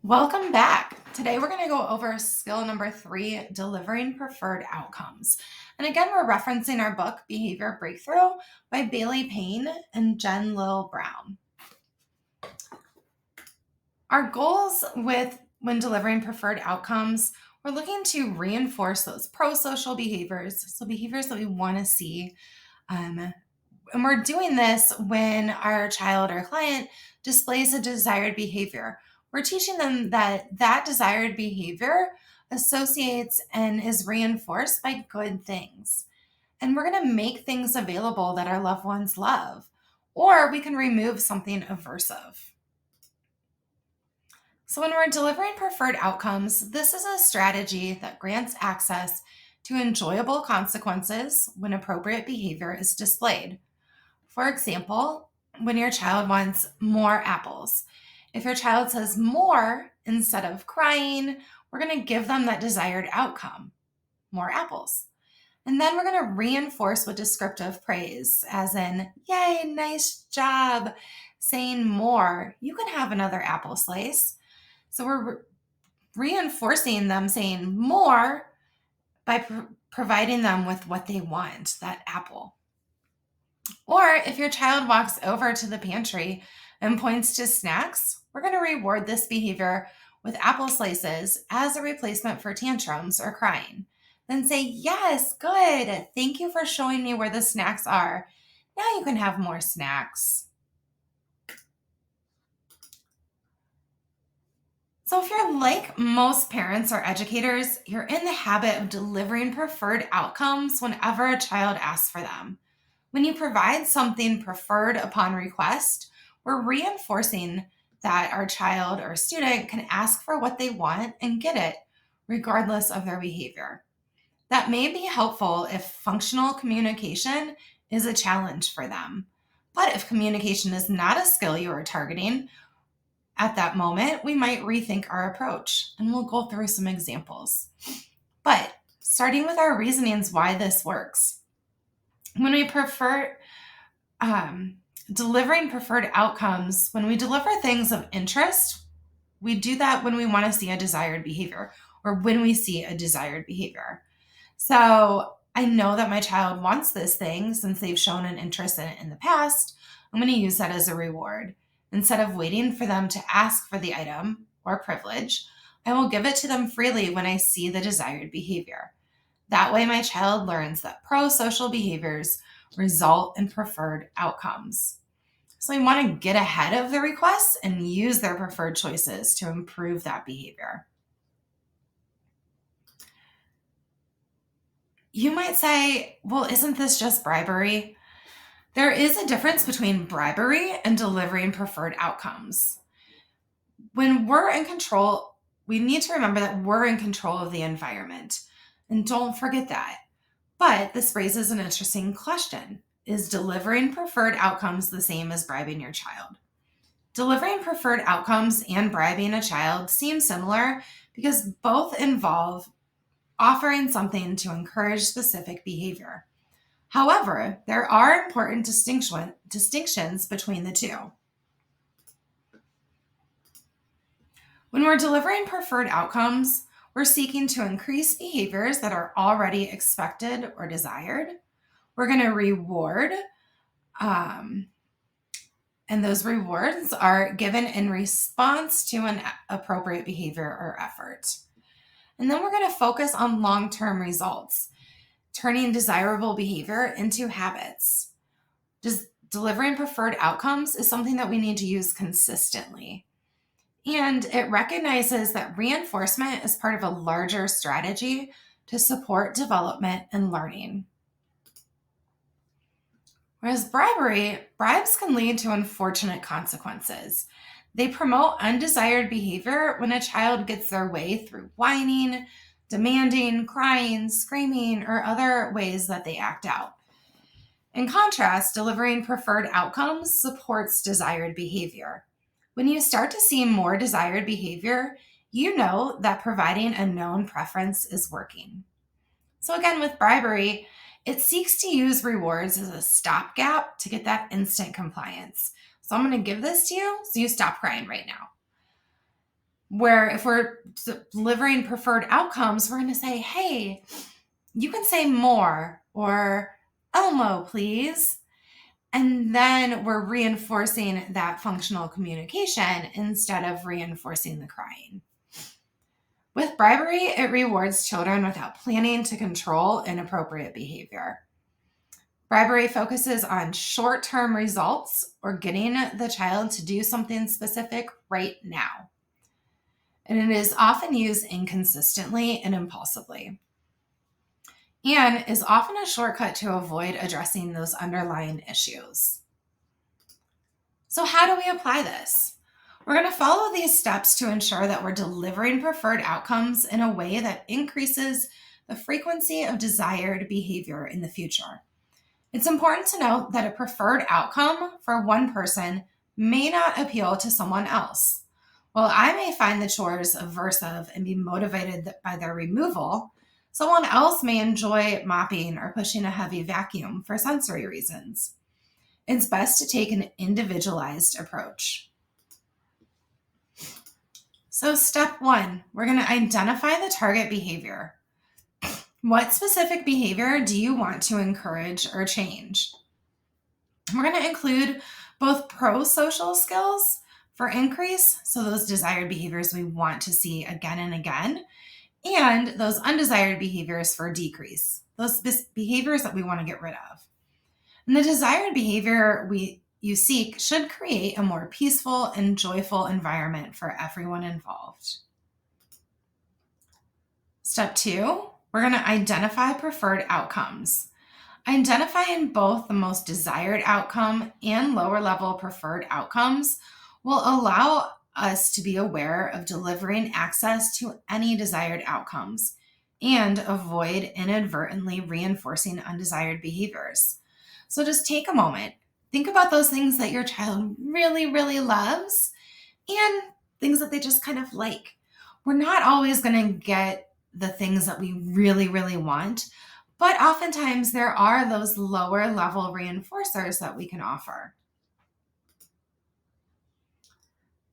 Welcome back. Today we're going to go over skill number 3, delivering preferred outcomes. And again, we're referencing our book, Behavior Breakthrough by Bailey Pane and Jen Lill Brown. Our goals when delivering preferred outcomes, we're looking to reinforce those pro-social behaviors, so behaviors that we want to see. And we're doing this when our child or client displays a desired behavior. We're teaching them that desired behavior associates and is reinforced by good things. And we're going to make things available that our loved ones love, or we can remove something aversive. So when we're delivering preferred outcomes, this is a strategy that grants access to enjoyable consequences when appropriate behavior is displayed. For example, when your child wants more apples, if your child says more instead of crying, we're going to give them that desired outcome, more apples. And then we're going to reinforce with descriptive praise, as in, yay, nice job, saying more, you can have another apple slice. So we're reinforcing them saying more by providing them with what they want, that apple. Or if your child walks over to the pantry and points to snacks, we're going to reward this behavior with apple slices as a replacement for tantrums or crying. Then say, yes, good. Thank you for showing me where the snacks are. Now you can have more snacks. So if you're like most parents or educators, you're in the habit of delivering preferred outcomes whenever a child asks for them. When you provide something preferred upon request, we're reinforcing that our child or student can ask for what they want and get it, regardless of their behavior. That may be helpful if functional communication is a challenge for them. But if communication is not a skill you are targeting, at that moment, we might rethink our approach, and we'll go through some examples. But starting with our reasonings why this works. When we prefer delivering preferred outcomes, when we deliver things of interest, we do that when we want to see a desired behavior or when we see a desired behavior. So I know that my child wants this thing since they've shown an interest in it in the past. I'm going to use that as a reward. Instead of waiting for them to ask for the item or privilege, I will give it to them freely when I see the desired behavior. That way, my child learns that pro-social behaviors result in preferred outcomes. So we want to get ahead of the requests and use their preferred choices to improve that behavior. You might say, well, isn't this just bribery? There is a difference between bribery and delivering preferred outcomes. When we're in control, we need to remember that we're in control of the environment. And don't forget that. But this raises an interesting question. Is delivering preferred outcomes the same as bribing your child? Delivering preferred outcomes and bribing a child seem similar because both involve offering something to encourage specific behavior. However, there are important distinctions between the two. When we're delivering preferred outcomes, we're seeking to increase behaviors that are already expected or desired. We're going to reward, and those rewards are given in response to an appropriate behavior or effort. And then we're going to focus on long-term results, turning desirable behavior into habits. Delivering preferred outcomes is something that we need to use consistently. And it recognizes that reinforcement is part of a larger strategy to support development and learning. Whereas bribes can lead to unfortunate consequences. They promote undesired behavior when a child gets their way through whining, demanding, crying, screaming, or other ways that they act out. In contrast, delivering preferred outcomes supports desired behavior. When you start to see more desired behavior, you know that providing a known preference is working. So again, with bribery, it seeks to use rewards as a stopgap to get that instant compliance. So I'm going to give this to you so you stop crying right now. Where if we're delivering preferred outcomes, we're going to say, hey, you can say more, or Elmo, please. And then we're reinforcing that functional communication instead of reinforcing the crying. With bribery, it rewards children without planning to control inappropriate behavior. Bribery focuses on short-term results or getting the child to do something specific right now. And it is often used inconsistently and impulsively, and is often a shortcut to avoid addressing those underlying issues. So how do we apply this? We're going to follow these steps to ensure that we're delivering preferred outcomes in a way that increases the frequency of desired behavior in the future. It's important to note that a preferred outcome for one person may not appeal to someone else. While I may find the chores aversive and be motivated by their removal, someone else may enjoy mopping or pushing a heavy vacuum for sensory reasons. It's best to take an individualized approach. So step 1, we're going to identify the target behavior. What specific behavior do you want to encourage or change? We're going to include both pro-social skills for increase, so those desired behaviors we want to see again and again, and those undesired behaviors for decrease, those behaviors that we want to get rid of. And the desired behavior you seek should create a more peaceful and joyful environment for everyone involved. Step 2, we're going to identify preferred outcomes. Identifying both the most desired outcome and lower level preferred outcomes will allow us to be aware of delivering access to any desired outcomes and avoid inadvertently reinforcing undesired behaviors. So just take a moment, think about those things that your child really, really loves and things that they just kind of like. We're not always going to get the things that we really, really want, but oftentimes there are those lower level reinforcers that we can offer.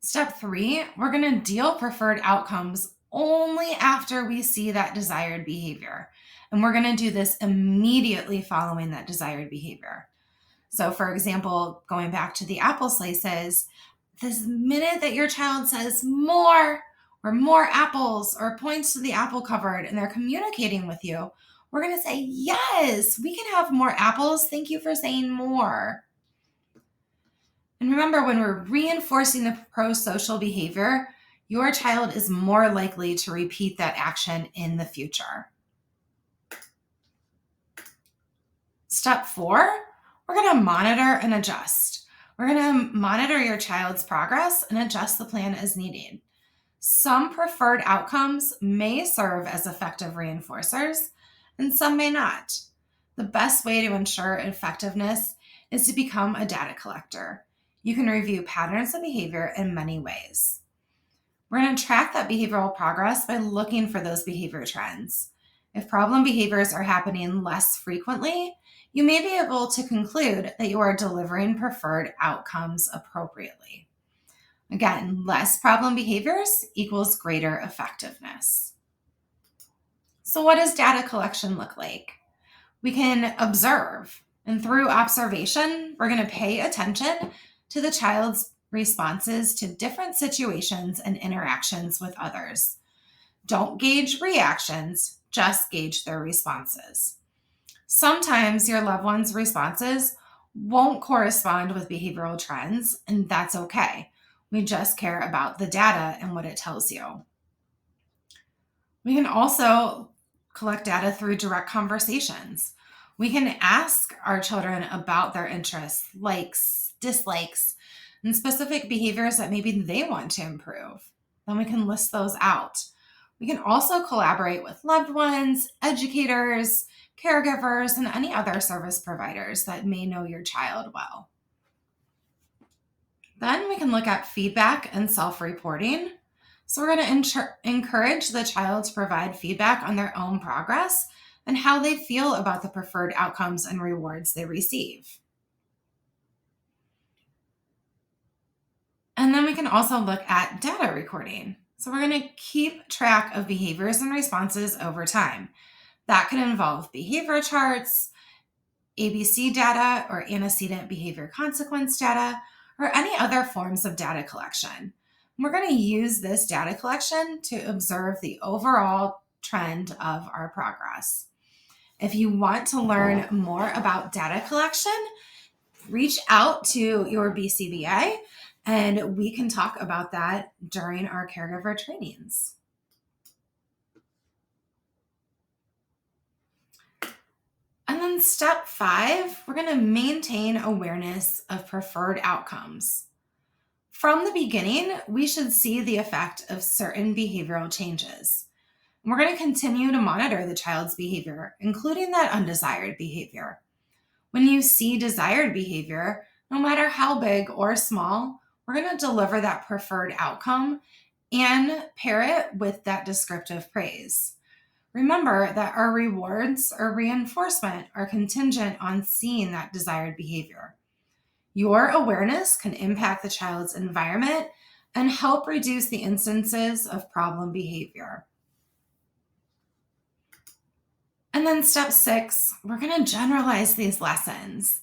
Step 3, we're going to deal preferred outcomes only after we see that desired behavior. And we're going to do this immediately following that desired behavior. So for example, going back to the apple slices, this minute that your child says more or more apples or points to the apple cupboard and they're communicating with you, we're going to say, yes, we can have more apples. Thank you for saying more. And remember, when we're reinforcing the pro-social behavior, your child is more likely to repeat that action in the future. Step 4, we're going to monitor and adjust. We're going to monitor your child's progress and adjust the plan as needed. Some preferred outcomes may serve as effective reinforcers, and some may not. The best way to ensure effectiveness is to become a data collector. You can review patterns of behavior in many ways. We're going to track that behavioral progress by looking for those behavior trends. If problem behaviors are happening less frequently, you may be able to conclude that you are delivering preferred outcomes appropriately. Again, less problem behaviors equals greater effectiveness. So what does data collection look like? We can observe, and through observation, we're going to pay attention to the child's responses to different situations and interactions with others. Don't gauge reactions, just gauge their responses. Sometimes your loved one's responses won't correspond with behavioral trends, and that's okay. We just care about the data and what it tells you. We can also collect data through direct conversations. We can ask our children about their interests, likes, dislikes, and specific behaviors that maybe they want to improve. Then we can list those out. We can also collaborate with loved ones, educators, caregivers, and any other service providers that may know your child well. Then we can look at feedback and self-reporting. So we're going to encourage the child to provide feedback on their own progress and how they feel about the preferred outcomes and rewards they receive. And then we can also look at data recording. So we're going to keep track of behaviors and responses over time. That could involve behavior charts, ABC data, or antecedent behavior consequence data, or any other forms of data collection. We're going to use this data collection to observe the overall trend of our progress. If you want to learn more about data collection, reach out to your BCBA and we can talk about that during our caregiver trainings. And then step 5, we're going to maintain awareness of preferred outcomes. From the beginning, we should see the effect of certain behavioral changes. We're going to continue to monitor the child's behavior, including that undesired behavior. When you see desired behavior, no matter how big or small, we're going to deliver that preferred outcome and pair it with that descriptive praise. Remember that our rewards or reinforcement are contingent on seeing that desired behavior. Your awareness can impact the child's environment and help reduce the instances of problem behavior. And then step 6, we're going to generalize these lessons.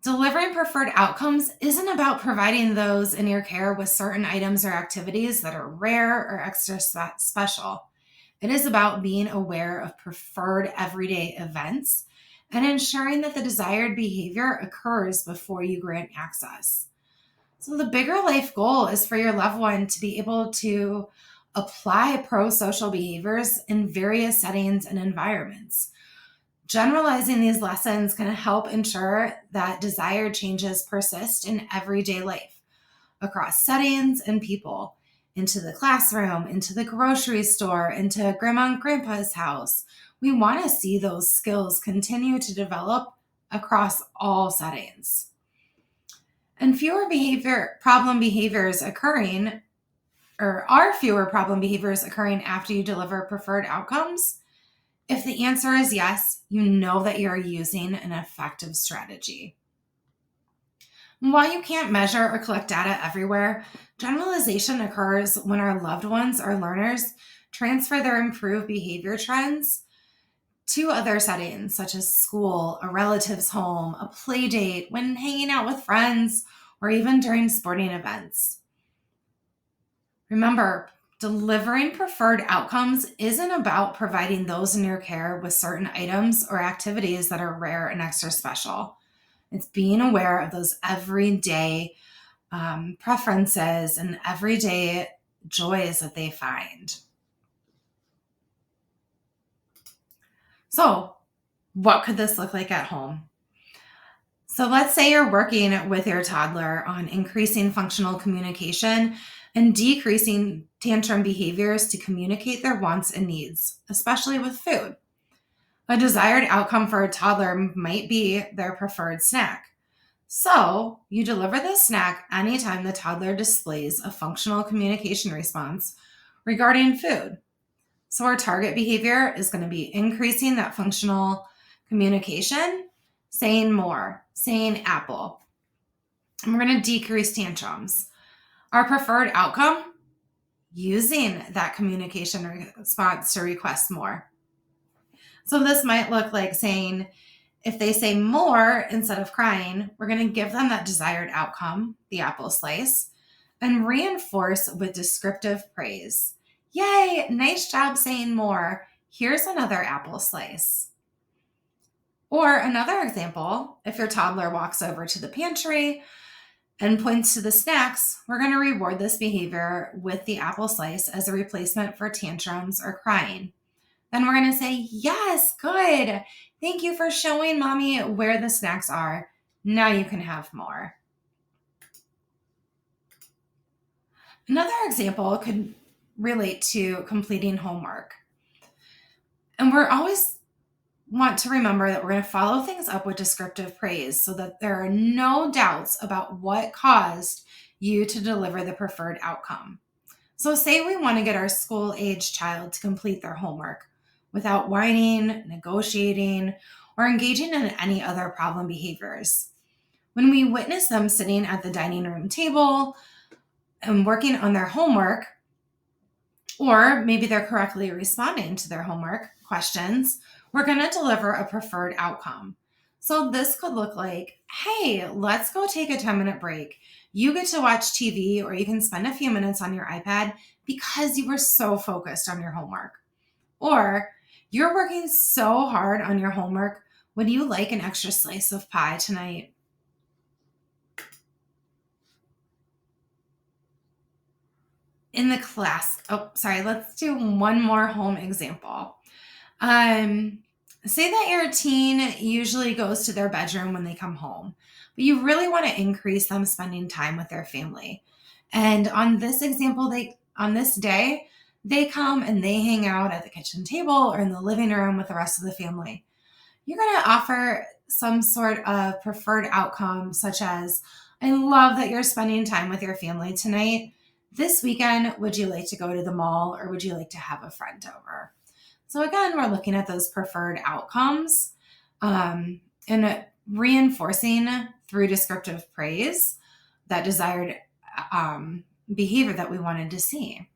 Delivering preferred outcomes isn't about providing those in your care with certain items or activities that are rare or extra special. It is about being aware of preferred everyday events and ensuring that the desired behavior occurs before you grant access. So the bigger life goal is for your loved one to be able to apply pro-social behaviors in various settings and environments. Generalizing these lessons can help ensure that desired changes persist in everyday life, across settings and people, into the classroom, into the grocery store, into grandma and grandpa's house. We want to see those skills continue to develop across all settings. And are fewer problem behaviors occurring after you deliver preferred outcomes? If the answer is yes, you know that you're using an effective strategy. While you can't measure or collect data everywhere, generalization occurs when our loved ones or learners transfer their improved behavior trends to other settings, such as school, a relative's home, a play date, when hanging out with friends, or even during sporting events. Remember, delivering preferred outcomes isn't about providing those in your care with certain items or activities that are rare and extra special. It's being aware of those everyday preferences and everyday joys that they find. So, what could this look like at home? So let's say you're working with your toddler on increasing functional communication and decreasing tantrum behaviors to communicate their wants and needs, especially with food. A desired outcome for a toddler might be their preferred snack. So you deliver this snack anytime the toddler displays a functional communication response regarding food. So our target behavior is going to be increasing that functional communication, saying more, saying apple. And we're going to decrease tantrums. Our preferred outcome, using that communication response to request more. So this might look like saying, if they say more instead of crying, we're going to give them that desired outcome, the apple slice, and reinforce with descriptive praise. Yay, nice job saying more. Here's another apple slice. Or another example, if your toddler walks over to the pantry and points to the snacks, we're going to reward this behavior with the apple slice as a replacement for tantrums or crying. Then we're going to say, yes, good. Thank you for showing mommy where the snacks are. Now you can have more. Another example could relate to completing homework. And we're always want to remember that we're going to follow things up with descriptive praise so that there are no doubts about what caused you to deliver the preferred outcome. So say we want to get our school-age child to complete their homework without whining, negotiating, or engaging in any other problem behaviors. When we witness them sitting at the dining room table and working on their homework, or maybe they're correctly responding to their homework questions, we're going to deliver a preferred outcome. So this could look like, hey, let's go take a 10-minute break. You get to watch TV, or you can spend a few minutes on your iPad because you were so focused on your homework. Or you're working so hard on your homework. Would you like an extra slice of pie tonight? In the class, let's do one more home example. Say that your teen usually goes to their bedroom when they come home, but you really want to increase them spending time with their family. And on this example, on this day, they come and they hang out at the kitchen table or in the living room with the rest of the family. You're going to offer some sort of preferred outcome, such as, I love that you're spending time with your family tonight. This weekend, would you like to go to the mall, or would you like to have a friend over? So again, we're looking at those preferred outcomes and reinforcing through descriptive praise that desired behavior that we wanted to see.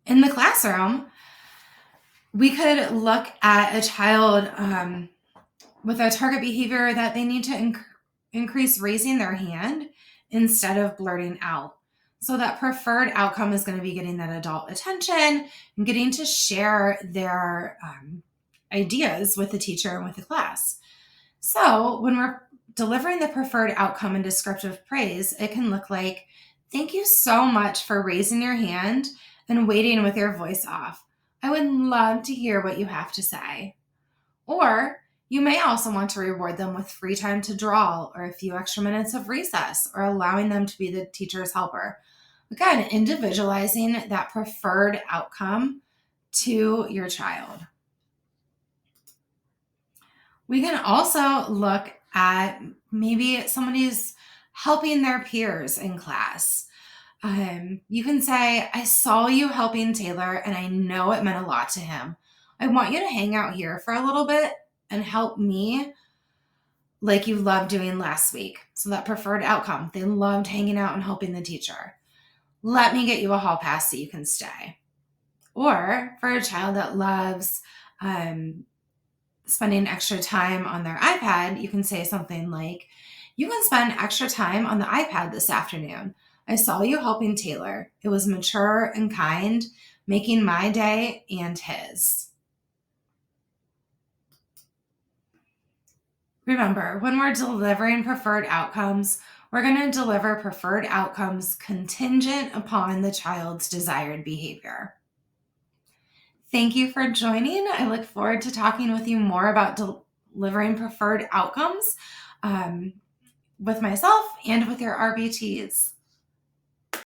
In the classroom, we could look at a child with a target behavior that they need to increase raising their hand instead of blurting out. So that preferred outcome is going to be getting that adult attention and getting to share their ideas with the teacher and with the class. So when we're delivering the preferred outcome in descriptive praise, it can look like, thank you so much for raising your hand and waiting with your voice off. I would love to hear what you have to say. Or you may also want to reward them with free time to draw, or a few extra minutes of recess, or allowing them to be the teacher's helper. Again, individualizing that preferred outcome to your child. We can also look at maybe somebody's helping their peers in class. You can say, I saw you helping Taylor and I know it meant a lot to him. I want you to hang out here for a little bit and help me like you loved doing last week. So that preferred outcome, they loved hanging out and helping the teacher. Let me get you a hall pass so you can stay. Or for a child that loves spending extra time on their iPad, you can say something like, you can spend extra time on the iPad this afternoon. I saw you helping Taylor. It was mature and kind, making my day and his. Remember, when we're delivering preferred outcomes, we're going to deliver preferred outcomes contingent upon the child's desired behavior. Thank you for joining. I look forward to talking with you more about delivering preferred outcomes with myself and with your RBTs.